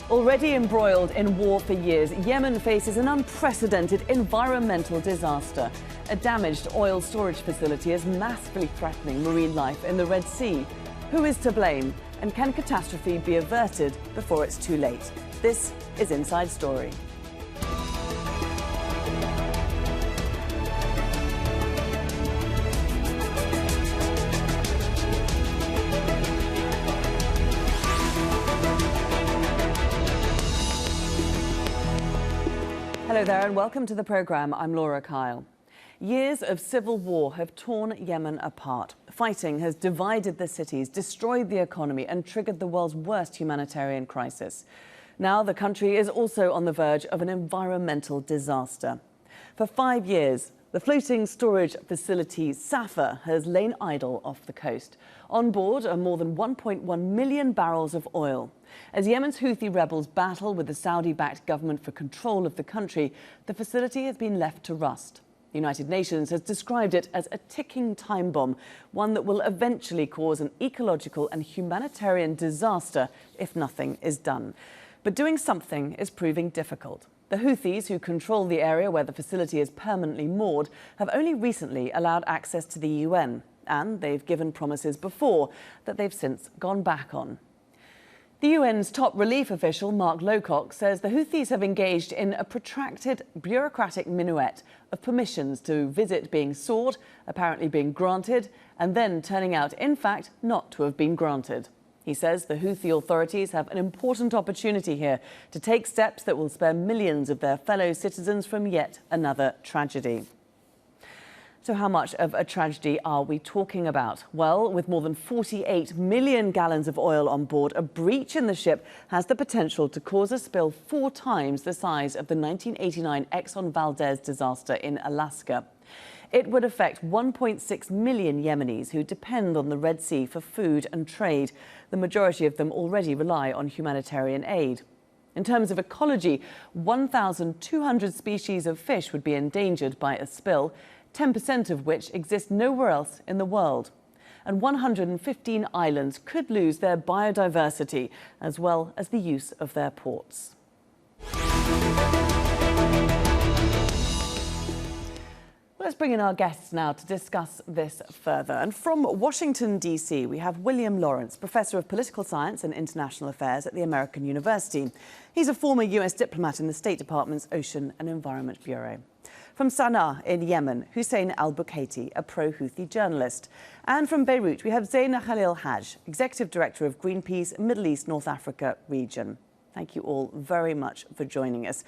Already embroiled in war for years, Yemen faces an unprecedented environmental disaster. A damaged oil storage facility is massively threatening marine life in the Red Sea. Who is to blame? And can catastrophe be averted before it's too late? This is Inside Story. Hello there and welcome to the programme. I'm Laura Kyle. Years of civil war have torn Yemen apart. Fighting has divided the cities, destroyed the economy and triggered the world's worst humanitarian crisis. Now the country is also on the verge of an environmental disaster. For 5 years, the floating storage facility Safer has lain idle off the coast. On board are more than 1.1 million barrels of oil. As Yemen's Houthi rebels battle with the Saudi-backed government for control of the country, the facility has been left to rust. The United Nations has described it as a ticking time bomb, one that will eventually cause an ecological and humanitarian disaster if nothing is done. But doing something is proving difficult. The Houthis, who control the area where the facility is permanently moored, have only recently allowed access to the UN, and they've given promises before that they've since gone back on. The UN's top relief official, Mark Lowcock, says the Houthis have engaged in a protracted bureaucratic minuet of permissions to visit being sought, apparently being granted, and then turning out, in fact, not to have been granted. He says the Houthi authorities have an important opportunity here to take steps that will spare millions of their fellow citizens from yet another tragedy. So how much of a tragedy are we talking about? Well, with more than 48 million gallons of oil on board, a breach in the ship has the potential to cause a spill 4 times the size of the 1989 Exxon Valdez disaster in Alaska. It would affect 1.6 million Yemenis who depend on the Red Sea for food and trade. The majority of them already rely on humanitarian aid. In terms of ecology, 1,200 species of fish would be endangered by a spill, 10% of which exist nowhere else in the world. And 115 islands could lose their biodiversity as well as the use of their ports. Let's bring in our guests now to discuss this further. And from Washington, D.C., we have William Lawrence, Professor of Political Science and International Affairs at the American University. He's a former U.S. diplomat in the State Department's Ocean and Environment Bureau. From Sana'a in Yemen, Hussain Al Bukhaiti, a pro-Houthi journalist. And from Beirut, we have Zeina Khalil Hajj, Executive Director of Greenpeace Middle East North Africa region. Thank you all very much for joining us.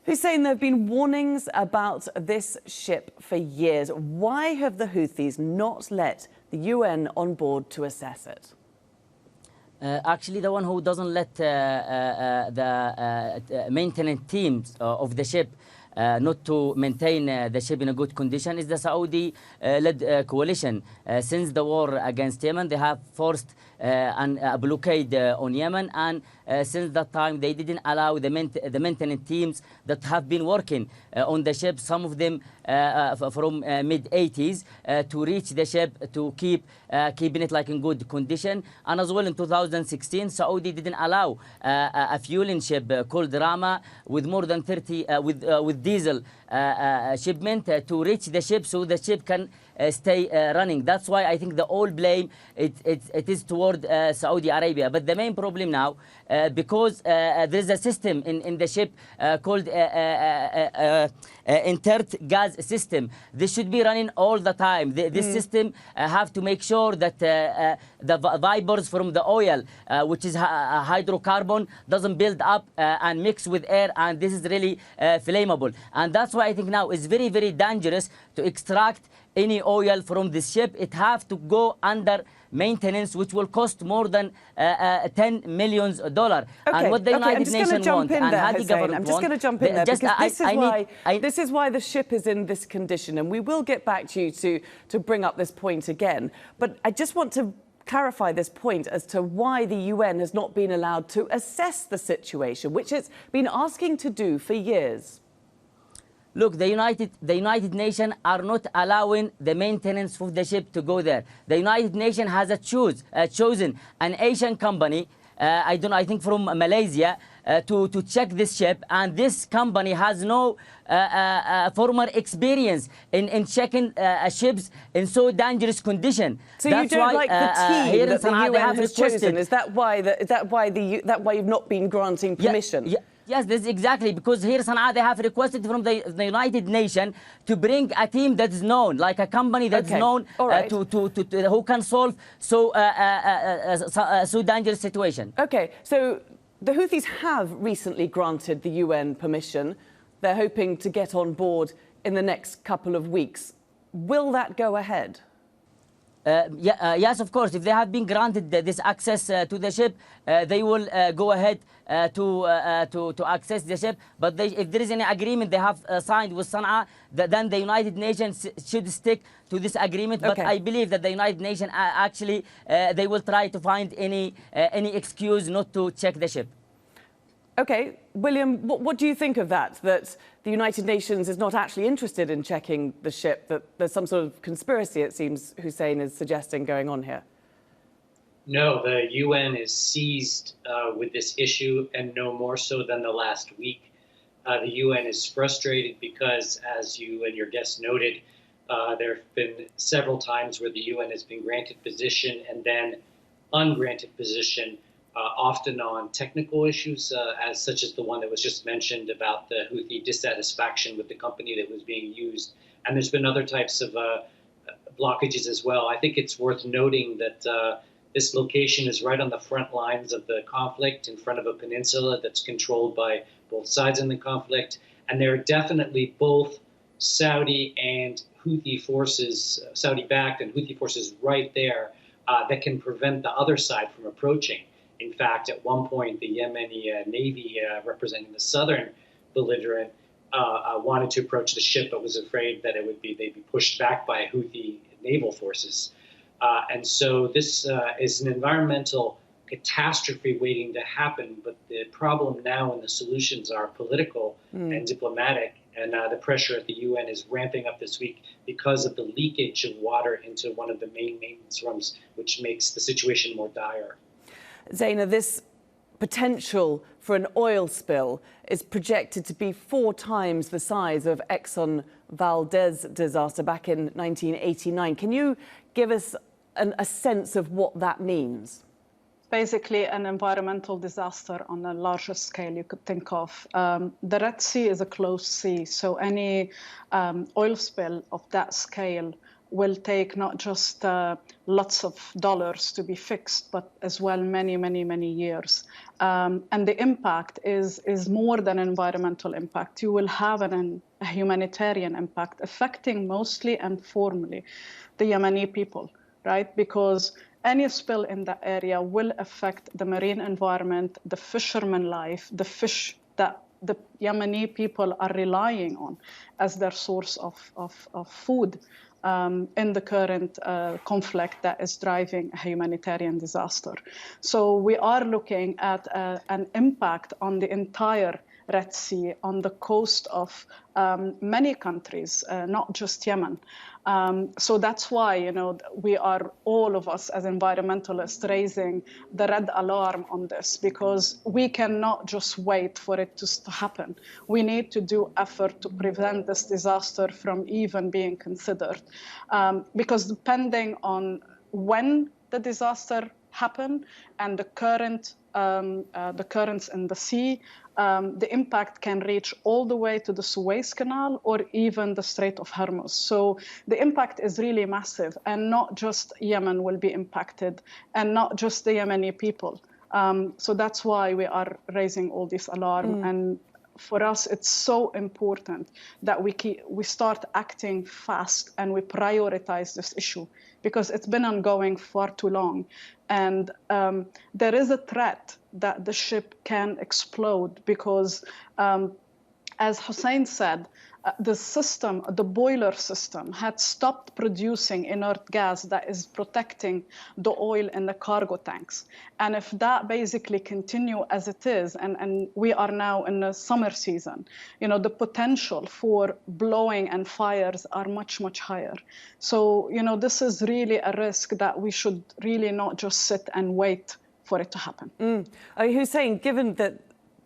Hussain, there have been warnings about this ship for years. Why have the Houthis not let the UN on board to assess it? Actually, the one who doesn't let the maintenance teams of the ship not to maintain the ship in a good condition is the Saudi-led coalition. Since the war against Yemen, they have forced a blockade on Yemen, and since that time they didn't allow the maintenance teams that have been working on the ship, some of them from mid-80s, to reach the ship to keeping it like in good condition. And as well in 2016, Saudi didn't allow a fueling ship called Rama with more than 30 with diesel shipment to reach the ship so the ship can stay running. That's why I think the all blame it is toward Saudi Arabia. But the main problem now, because there is a system in the ship called intert gas system. This should be running all the time. This system have to make sure that the vapors from the oil, which is hydrocarbon, doesn't build up and mix with air, and this is really flammable. And that's why I think now it's very, very dangerous to extract any oil from this ship. It have to go under maintenance, which will cost more than $10 million. Okay, and what the United Nations want and how the government I'm just going to jump in there because this is why the ship is in this condition, and we will get back to you to bring up this point again. But I just want to clarify this point as to why the UN has not been allowed to assess the situation, which it's been asking to do for years. Look, the United Nations are not allowing the maintenance of the ship to go there. The United Nations has chosen an Asian company, I think from Malaysia, to check this ship, and this company has no former experience in checking ships in so dangerous condition. So that's you don't why, like the team here in that the Sana'a, they UN have has requested. chosen? Is that why you've not been granting permission? Yes, this is exactly, because here Sana'a, they have requested from the United Nations to bring a team that is known, like a company that's known who can solve so dangerous situation. Okay, so the Houthis have recently granted the UN permission. They're hoping to get on board in the next couple of weeks. Will that go ahead? Yes, of course. If they have been granted this access to the ship, they will go ahead to access the ship. But if there is any agreement they have signed with Sana'a, then the United Nations should stick to this agreement. But I believe that the United Nations actually they will try to find any excuse not to check the ship. Okay, William, what do you think of that? That the United Nations is not actually interested in checking the ship, that there's some sort of conspiracy, it seems, Hussain is suggesting, going on here? No, the UN is seized with this issue, and no more so than the last week. The UN is frustrated because, as you and your guest noted, there have been several times where the UN has been granted position and then ungranted position, often on technical issues, such as the one that was just mentioned about the Houthi dissatisfaction with the company that was being used. And there's been other types of blockages as well. I think it's worth noting that this location is right on the front lines of the conflict, in front of a peninsula that's controlled by both sides in the conflict. And there are definitely both Saudi and Houthi forces, Saudi-backed and Houthi forces right there that can prevent the other side from approaching. In fact, at one point, the Yemeni Navy, representing the southern belligerent, wanted to approach the ship, but was afraid that they'd be pushed back by Houthi naval forces. And so this is an environmental catastrophe waiting to happen. But the problem now and the solutions are political and diplomatic. And the pressure at the UN is ramping up this week because of the leakage of water into one of the main maintenance rooms, which makes the situation more dire. Zeina, this potential for an oil spill is projected to be 4 times the size of Exxon Valdez disaster back in 1989. Can you give us a sense of what that means? Basically an environmental disaster on a larger scale you could think of. The Red Sea is a closed sea, so any oil spill of that scale will take not just lots of dollars to be fixed, but as well many, many, many years. And the impact is more than environmental impact. You will have a humanitarian impact affecting mostly and formally the Yemeni people, right? Because any spill in that area will affect the marine environment, the fisherman life, the fish that the Yemeni people are relying on as their source of food. In the current conflict that is driving a humanitarian disaster. So we are looking at an impact on the entire Red Sea, on the coast of many countries, not just Yemen. So that's why, we are, all of us as environmentalists, raising the red alarm on this, because we cannot just wait for it to happen. We need to do effort to prevent this disaster from even being considered. Because depending on when the disaster happened and the currents in the sea, the impact can reach all the way to the Suez Canal or even the Strait of Hormuz. So the impact is really massive, and not just Yemen will be impacted, and not just the Yemeni people. So that's why we are raising all this alarm. And for us, it's so important that we start acting fast and we prioritize this issue, because it's been ongoing far too long. And there is a threat that the ship can explode because, as Hussain said, the boiler system had stopped producing inert gas that is protecting the oil in the cargo tanks. And if that basically continue as it is, and we are now in the summer season, the potential for blowing and fires are much, much higher. So, this is really a risk that we should really not just sit and wait for it to happen. Hussain, given that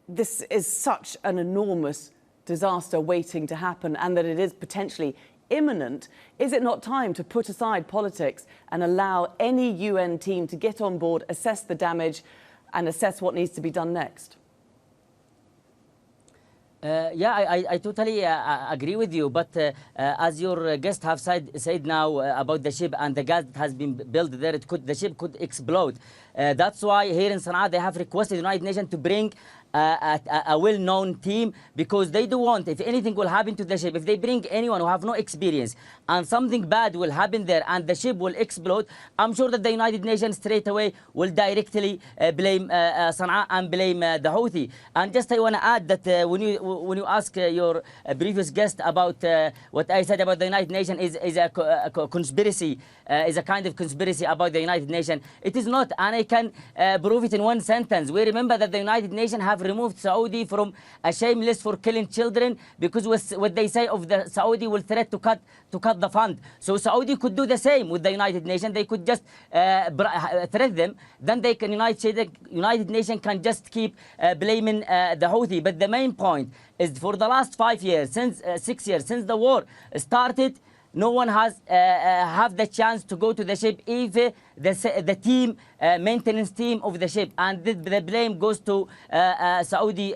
this is such an enormous disaster waiting to happen and that it is potentially imminent, is it not time to put aside politics and allow any UN team to get on board, assess the damage and assess what needs to be done next? Yeah, I totally agree with you. But as your guest have said now about the ship and the gas that has been built there, the ship could explode. That's why here in Sana'a they have requested the United Nations to bring a well-known team, because they do want, if anything will happen to the ship, if they bring anyone who have no experience and something bad will happen there and the ship will explode, I'm sure that the United Nations straight away will directly blame Sana'a and blame the Houthi. And just I want to add that when you ask your previous guest about what I said about the United Nations is a conspiracy, is a kind of conspiracy about the United Nations. It is not, and I can prove it in one sentence. We remember that the United Nations have removed Saudi from a shame list for killing children because what they say of the Saudi will threat to cut the fund. So Saudi could do the same with the United Nations. They could just threat them. Then they can United Nations can just keep blaming the Houthi. But the main point is for the last 5 years, since 6 years, since the war started, no one has have the chance to go to the ship, even the team, maintenance team of the ship. And the blame goes to Saudi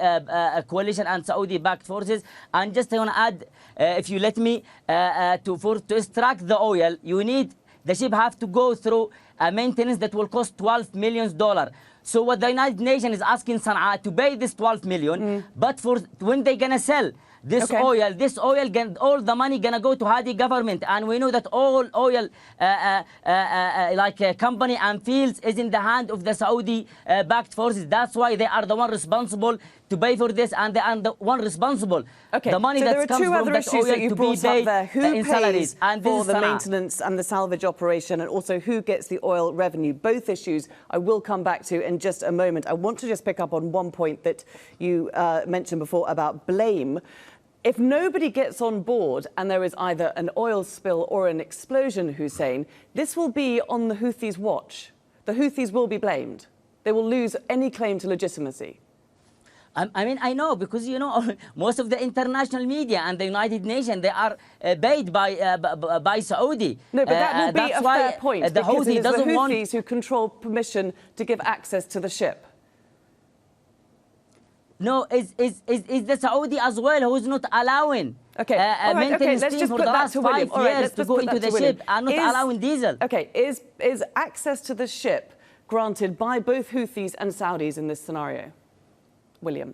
coalition and Saudi-backed forces. And just I want to add, if you let me, to extract the oil, the ship have to go through a maintenance that will cost $12 million. So what the United Nations is asking Sana'a to pay this 12 million, but for when they gonna sell this oil, all the money gonna go to Hadi government, and we know that all oil company and fields is in the hand of the Saudi backed forces. That's why they are the one responsible to pay for this, and they are the one responsible. The money so that there are comes two from other that issues that oil you to be brought up paid there. Who in salaries, pays and for the Sana'a. maintenance and the salvage operation, and also who gets the oil revenue? Both issues I will come back to in just a moment. I want to just pick up on one point that you mentioned before about blame. If nobody gets on board and there is either an oil spill or an explosion, Hussain, this will be on the Houthis' watch. The Houthis will be blamed. They will lose any claim to legitimacy. I mean, I know, because, you know, most of the international media and the United Nations, they are paid by Saudi. No, but that will be a fair point, the because it Houthi is the doesn't want... Houthis who control permission to give access to the ship. No, is the Saudi as well who's not allowing maintenance let's team just for put the that last to William. 5 years to go into the ship and not allowing diesel. Okay, is access to the ship granted by both Houthis and Saudis in this scenario? William.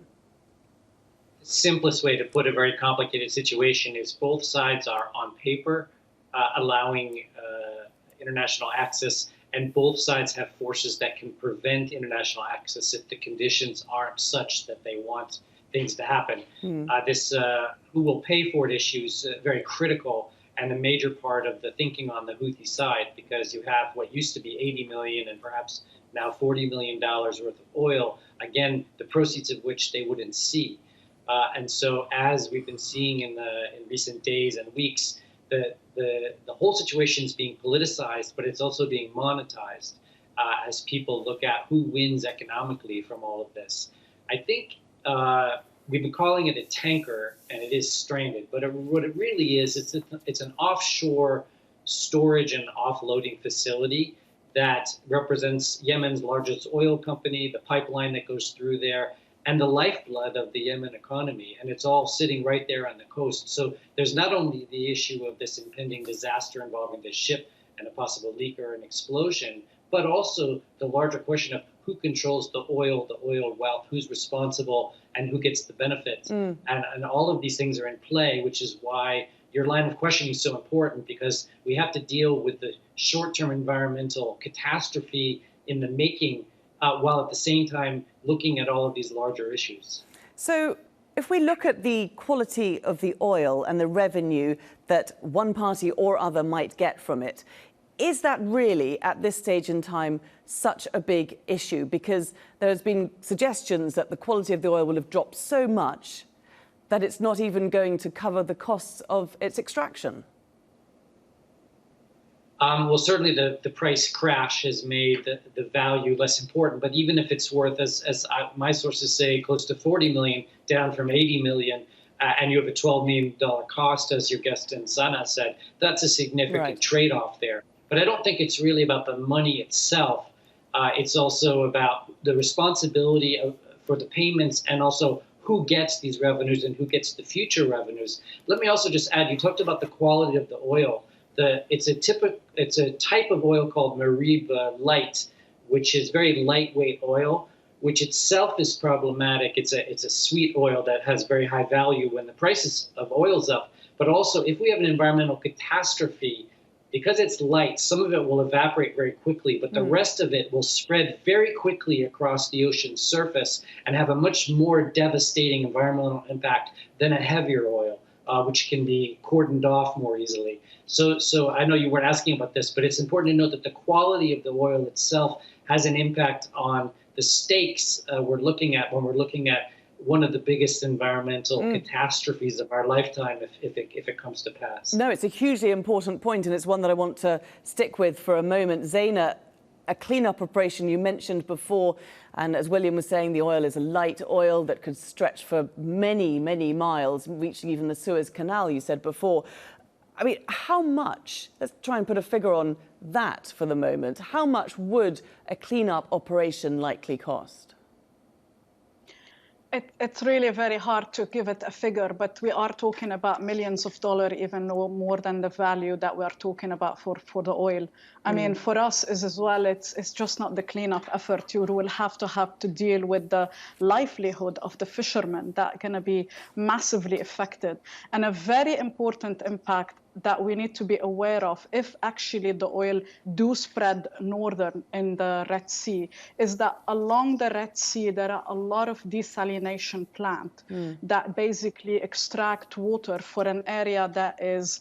Simplest way to put a very complicated situation is both sides are on paper allowing international access, and both sides have forces that can prevent international access if the conditions aren't such that they want things to happen. This who will pay for it issue is very critical and a major part of the thinking on the Houthi side, because you have what used to be 80 million and perhaps now $40 million worth of oil, again, the proceeds of which they wouldn't see. And so as we've been seeing in recent days and weeks, the whole situation is being politicized, but it's also being monetized as people look at who wins economically from all of this. I think we've been calling it a tanker, and it is stranded, but what it really is, it's an offshore storage and offloading facility that represents Yemen's largest oil company, the pipeline that goes through there, and the lifeblood of the Yemen economy. And it's all sitting right there on the coast. So there's not only the issue of this impending disaster involving the ship and a possible leak or an explosion, but also the larger question of who controls the oil wealth, who's responsible, and who gets the benefits. And all of these things are in play, which is why your line of questioning is so important, because we have to deal with the short-term environmental catastrophe in the making, while at the same time looking at all of these larger issues. So if we look at the quality of the oil and the revenue that one party or other might get from it, is that really, at this stage in time, such a big issue? Because there's been suggestions that the quality of the oil will have dropped so much that it's not even going to cover the costs of its extraction. Well, certainly the price crash has made the value less important. But even if it's worth, my sources say, close to 40 million, down from 80 million, and you have a $12 million cost, as your guest in Zeina said, that's a significant trade-off there. But I don't think it's really about the money itself. It's also about the responsibility for the payments, and also who gets these revenues and who gets the future revenues. Let me also just add, you talked about the quality of the oil. It's a type of oil called Marib Light, which is very lightweight oil, which itself is problematic. It's a sweet oil that has very high value when the prices of oil's up. But also, if we have an environmental catastrophe, because it's light, some of it will evaporate very quickly, but the rest of it will spread very quickly across the ocean's surface and have a much more devastating environmental impact than a heavier oil, which can be cordoned off more easily. So I know you weren't asking about this, but it's important to note that the quality of the oil itself has an impact on the stakes we're looking at when we're looking at one of the biggest environmental catastrophes of our lifetime if it comes to pass. No, it's a hugely important point, and it's one that I want to stick with for a moment. Zeina, a cleanup operation you mentioned before, and as William was saying, the oil is a light oil that could stretch for many, many miles, reaching even the Suez Canal, you said before. I mean, how much, let's try and put a figure on that for the moment, how much would a cleanup operation likely cost? It's really very hard to give it a figure, but we are talking about millions of dollars, even more than the value that we are talking about for the oil. I mean, for us as well, it's just not the cleanup effort. You will have to deal with the livelihood of the fishermen that are going to be massively affected. And a very important impact that we need to be aware of if actually the oil do spread northern in the Red Sea is that along the Red Sea there are a lot of desalination plants that basically extract water for an area that is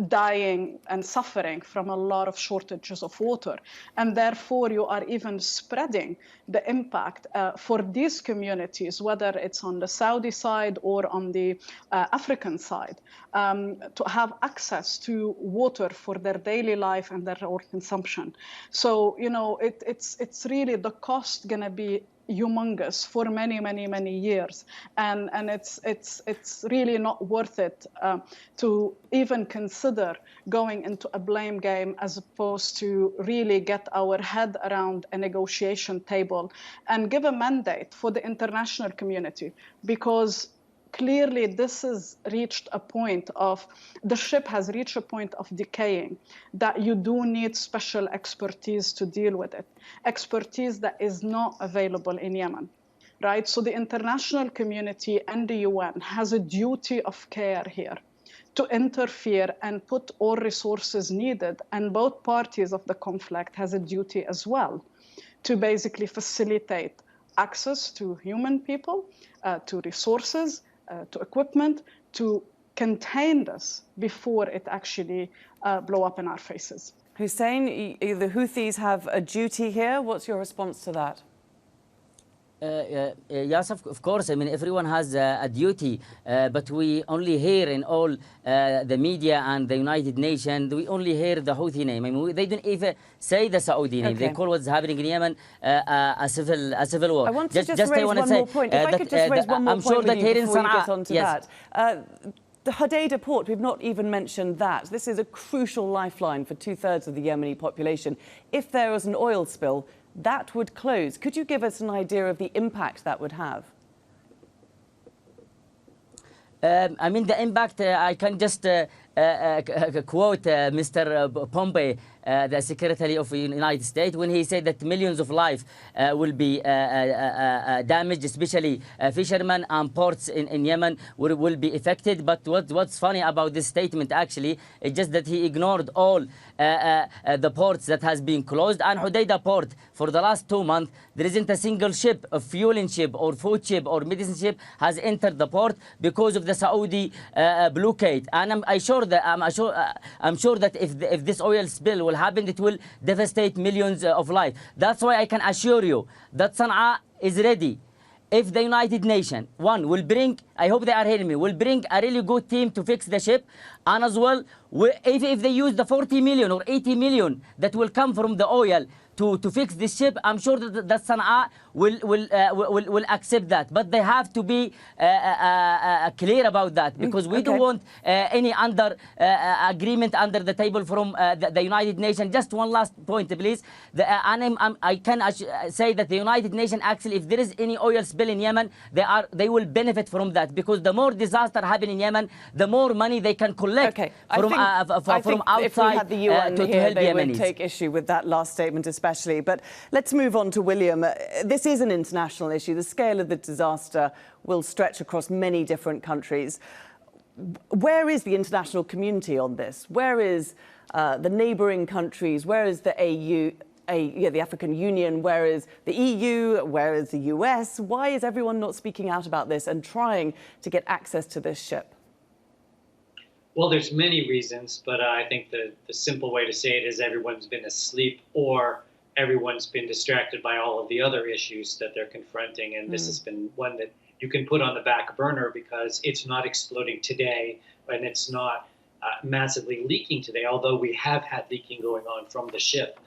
dying and suffering from a lot of shortages of water. And therefore, you are even spreading the impact for these communities, whether it's on the Saudi side or on the African side, to have access to water for their daily life and their own consumption. So, you know, it's really the cost going to be humongous for many, many, many years. And it's really not worth it to even consider going into a blame game as opposed to really get our head around a negotiation table and give a mandate for the international community, because clearly this has reached a point of, the ship has reached a point of decaying, that you do need special expertise to deal with it. Expertise that is not available in Yemen, right? So the international community and the UN has a duty of care here to interfere and put all resources needed. And both parties of the conflict has a duty as well to basically facilitate access to human people, to resources, to equipment, to contain this before it actually blow up in our faces. Hussain, the Houthis have a duty here. What's your response to that? Yes, of course. I mean, everyone has a duty, but we only hear in all the media and the United Nations, we only hear the Houthi name. I mean, they don't even say the Saudi name. They call what's happening in Yemen a civil war. I want to just raise one more point. If I could just raise one more point with you before you get onto that. The Hodeidah port, we've not even mentioned that. This is a crucial lifeline for 2/3 of the Yemeni population. If there was an oil spill, that would close. Could you give us an idea of the impact that would have? I mean, the impact, I can just quote Mr. Pompeo, the Secretary of the United States, when he said that millions of lives will be damaged, especially fishermen and ports in Yemen will be affected. But what's funny about this statement actually is just that he ignored all the ports that has been closed. And Hodeidah port, for the last 2 months, there isn't a single ship, a fueling ship or food ship or medicine ship has entered the port because of the Saudi blockade. And I'm sure that if this oil spill will happen, it will devastate millions of lives. That's why I can assure you that Sana'a is ready. if the United Nations, one, will bring, I hope they are hearing me, will bring a really good team to fix the ship, and as well, if they use the 40 million or 80 million that will come from the oil to fix this ship, I'm sure that Sana'a will accept that. But they have to be clear about that, because we don't want any agreement under the table from the United Nations. Just one last point, please. I can say that the United Nations, actually, if there is any oil spill in Yemen, they will benefit from that, because the more disaster happen in Yemen, the more money they can collect from outside if we had the UN to here, help they Yemenis. would take issue with that last statement especially. But let's move on to William. This is an international issue. The scale of the disaster will stretch across many different countries. Where is the international community on this? Where is the neighbouring countries? Where is the AU? The African Union? Where is the EU? Where is the US? Why is everyone not speaking out about this and trying to get access to this ship? Well, there's many reasons, but I think the simple way to say it is everyone's been asleep, or everyone's been distracted by all of the other issues that they're confronting. And this has been one that you can put on the back burner because it's not exploding today, and it's not massively leaking today, although we have had leaking going on from the ship.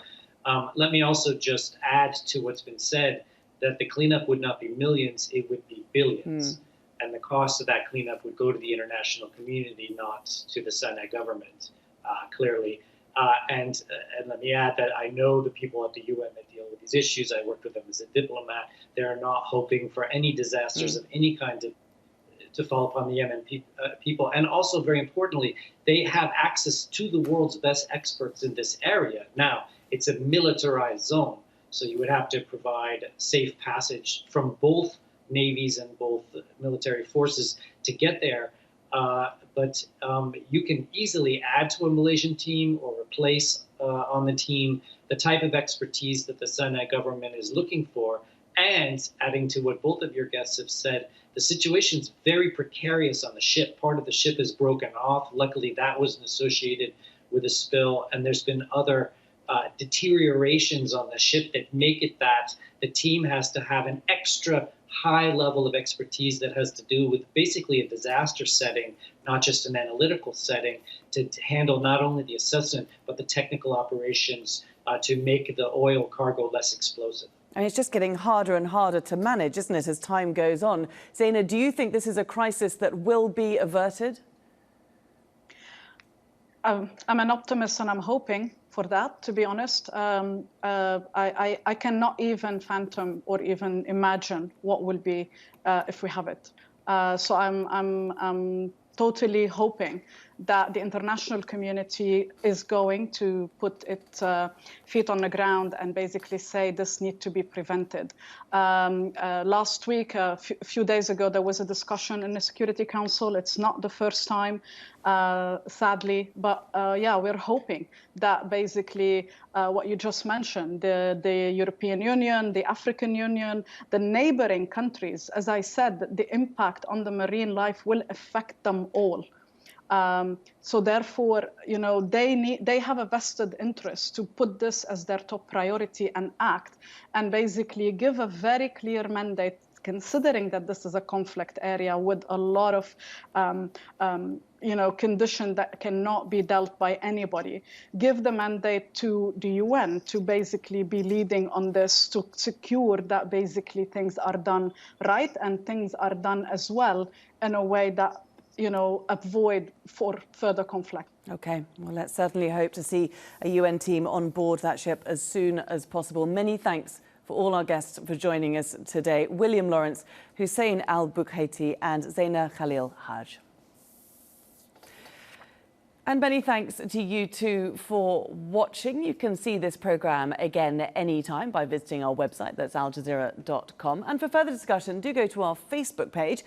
Let me also just add to what's been said that the cleanup would not be millions, it would be billions. And the cost of that cleanup would go to the international community, not to the Zeina government, clearly. And let me add that I know the people at the UN that deal with these issues. I worked with them as a diplomat. They're not hoping for any disasters of any kind to fall upon the Yemen people. And also, very importantly, they have access to the world's best experts in this area. Now, it's a militarized zone, so you would have to provide safe passage from both navies and both military forces to get there. But you can easily add to a Malaysian team or replace on the team the type of expertise that the Zeina government is looking for. And adding to what both of your guests have said, the situation's very precarious on the ship. Part of the ship is broken off. Luckily, that wasn't associated with a spill. And there's been other deteriorations on the ship that make it that the team has to have an extra high level of expertise that has to do with basically a disaster setting, not just an analytical setting, to handle not only the assessment, but the technical operations to make the oil cargo less explosive. And it's just getting harder and harder to manage, isn't it, as time goes on? Zeina, do you think this is a crisis that will be averted? I'm an optimist, and I'm hoping for that, to be honest. I cannot even fathom or even imagine what will be if we have it. So I'm totally hoping that the international community is going to put its feet on the ground and basically say this needs to be prevented. Last week, a few days ago, there was a discussion in the Security Council. It's not the first time, sadly, but yeah, we're hoping that basically what you just mentioned, the European Union, the African Union, the neighboring countries, as I said, the impact on the marine life will affect them all. So therefore, you know, they have a vested interest to put this as their top priority and act, and basically give a very clear mandate, considering that this is a conflict area with a lot of you know, condition that cannot be dealt by anybody. Give the mandate to the UN to basically be leading on this, to secure that basically things are done right and things are done as well in a way that, you know, avoid for further conflict. Okay, well, let's certainly hope to see a UN team on board that ship as soon as possible. Many thanks for all our guests for joining us today. William Lawrence, Hussain Al Bukhaiti and Zeina Khalil Hajj. And many thanks to you too for watching. You can see this programme again anytime by visiting our website, that's aljazeera.com. And for further discussion, do go to our Facebook page.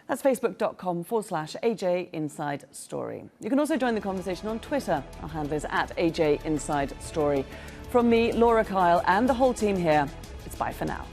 That's facebook.com/AJ Inside Story. You can also join the conversation on Twitter. Our handle is @AJ Inside Story. From me, Laura Kyle, and the whole team here, it's bye for now.